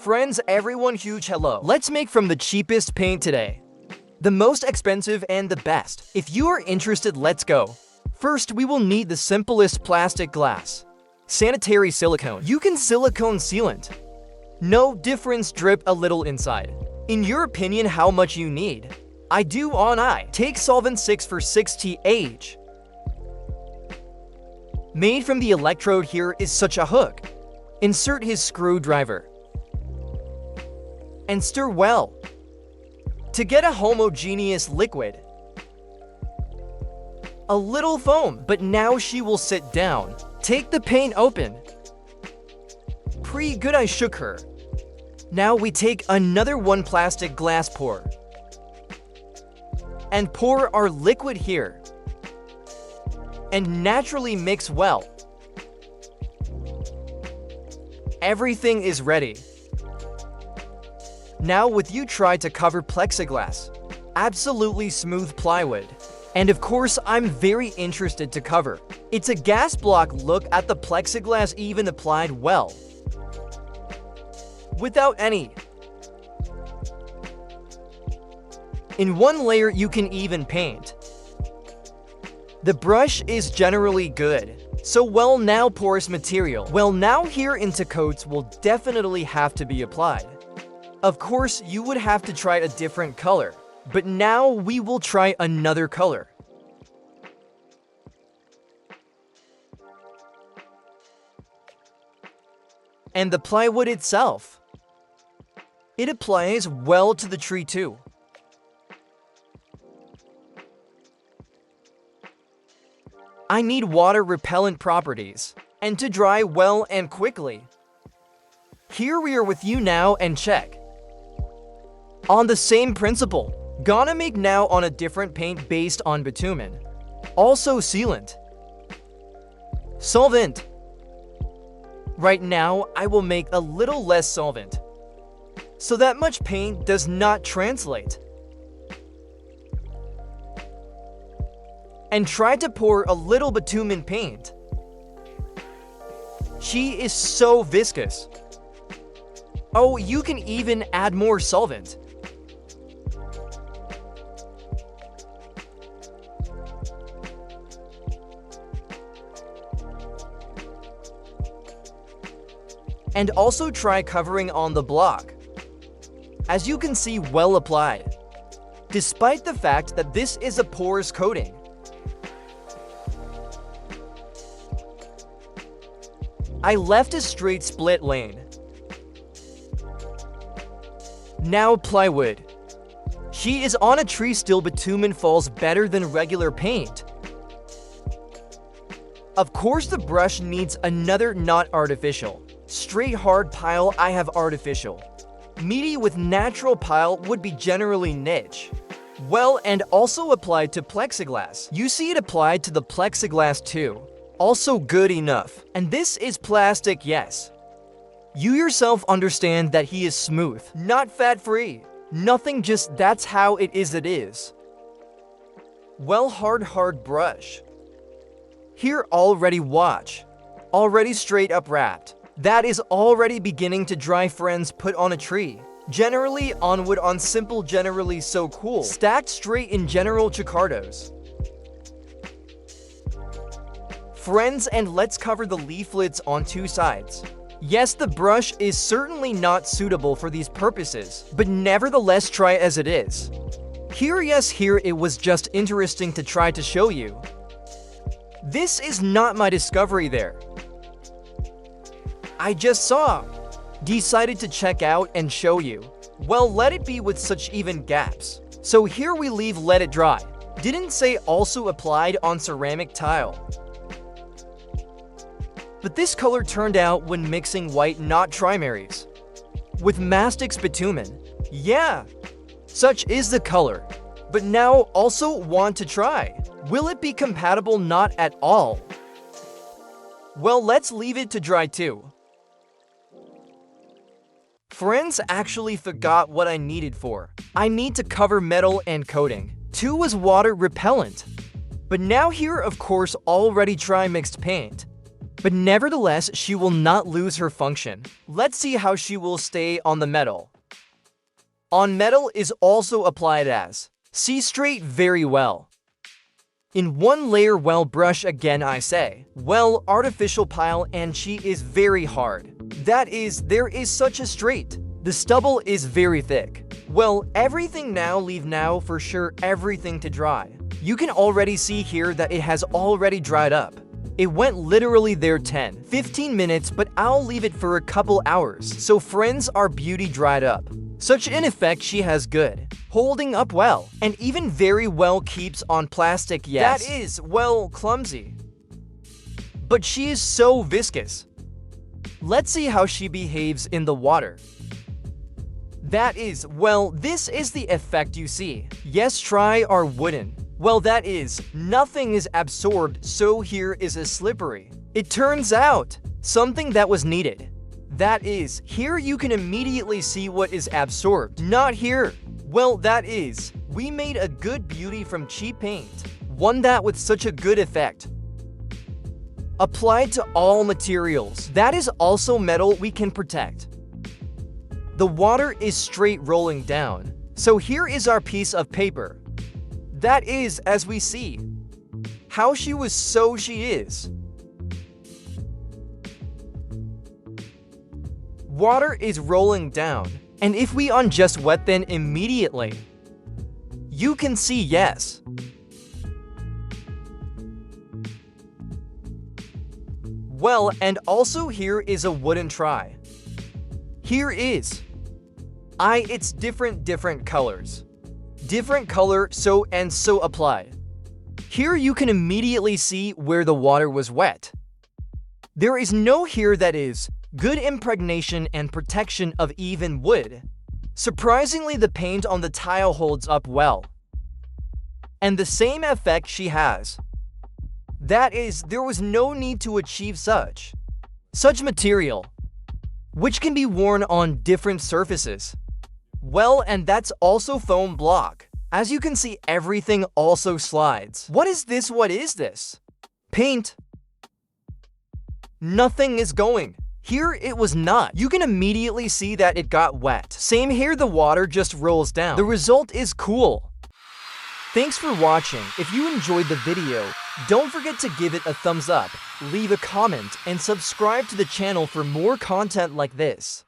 Friends, everyone, huge hello. Let's make from the cheapest paint today the most expensive and the best. If you are interested, let's go. First, we will need the simplest plastic glass. Sanitary silicone. You can silicone sealant. No difference, drip a little inside. In your opinion, how much you need? I do on I. Take solvent 6 for 60H. Made from the electrode here is such a hook. Insert his screwdriver. And stir well to get a homogeneous liquid. A little foam, but now she will sit down. Take the paint open. Pretty good, I shook her. Now we take another one plastic glass pour. And pour our liquid here. And naturally mix well. Everything is ready. Now with you try to cover plexiglass. Absolutely smooth plywood. And of course, I'm very interested to cover. It's a gas block. Look at the plexiglass, even applied well. Without any. In one layer you can even paint. The brush is generally good. So well, now porous material. Well, now here into coats will definitely have to be applied. Of course, you would have to try a different color. But now we will try another color. And the plywood itself. It applies well to the tree too. I need water repellent properties, and to dry well and quickly. Here we are with you now and check. On the same principle, gonna make now on a different paint based on bitumen. Also sealant. Solvent. Right now, I will make a little less solvent, so that much paint does not translate. And try to pour a little bitumen paint. She is so viscous. Oh, you can even add more solvent. And also try covering on the block. As you can see, well applied. Despite the fact that this is a porous coating. I left a straight split lane. Now plywood. She is on a tree still. Bitumen falls better than regular paint. Of course, the brush needs another, not artificial. Straight hard pile, I have artificial. Meaty with natural pile would be generally niche. Well, and also applied to plexiglass. You see it applied to the plexiglass too. Also good enough. And this is plastic, yes. You yourself understand that he is smooth, not fat-free. Nothing, just that's how it is. Well, hard brush. Here already watch. Already straight up wrapped. That is already beginning to dry. Friends, put on a tree. Generally on wood, on simple, generally so cool. Stacked straight in general Chicardos. Friends, and let's cover the leaflets on two sides. Yes, the brush is certainly not suitable for these purposes, but nevertheless try as it is. Here it was just interesting to try to show you. This is not my discovery there. I just saw. Decided to check out and show you. Well, let it be with such even gaps. So here we leave, let it dry. Didn't say also applied on ceramic tile. But this color turned out when mixing white, not trimaries, with mastix bitumen. Yeah, such is the color. But now also want to try. Will it be compatible? Not at all. Well, let's leave it to dry too. Friends, actually forgot what I needed for. I need to cover metal and coating. 2 was water repellent. But now here, of course, already try mixed paint. But nevertheless, she will not lose her function. Let's see how she will stay on the metal. On metal is also applied as. See straight very well. In one layer well brush again I say. Well, artificial pile and she is very hard. That is, there is such a straight. The stubble is very thick. Well, everything now leave now for sure everything to dry. You can already see here that it has already dried up. It went literally there 10-15 minutes, but I'll leave it for a couple hours. So friends, our beauty dried up. Such an effect she has good. Holding up well, and even very well keeps on plastic, yes. That is, well, clumsy. But she is so viscous. Let's see how she behaves in the water. That is, well, this is the effect you see. Yes, try our wooden. Well, that is, nothing is absorbed, so here is a slippery. It turns out, something that was needed. That is, here you can immediately see what is absorbed. Not here. Well, that is, we made a good beauty from cheap paint. One that with such a good effect. Applied to all materials. That is also metal we can protect. The water is straight rolling down. So here is our piece of paper. That is, as we see. How she was so she is. Water is rolling down. And if we unjust wet then immediately, you can see yes. Well, and also here is a wooden try. Here is. It's different colors. Different color so and so applied. Here you can immediately see where the water was wet. There is no here that is. Good impregnation and protection of even wood. Surprisingly, the paint on the tile holds up well. And the same effect she has. That is, there was no need to achieve such material, which can be worn on different surfaces. Well, and that's also foam block. As you can see, everything also slides. What is this? What is this? Paint. Nothing is going. Here it was not. You can immediately see that it got wet. Same here, the water just rolls down. The result is cool. Thanks for watching. If you enjoyed the video, don't forget to give it a thumbs up, leave a comment, and subscribe to the channel for more content like this.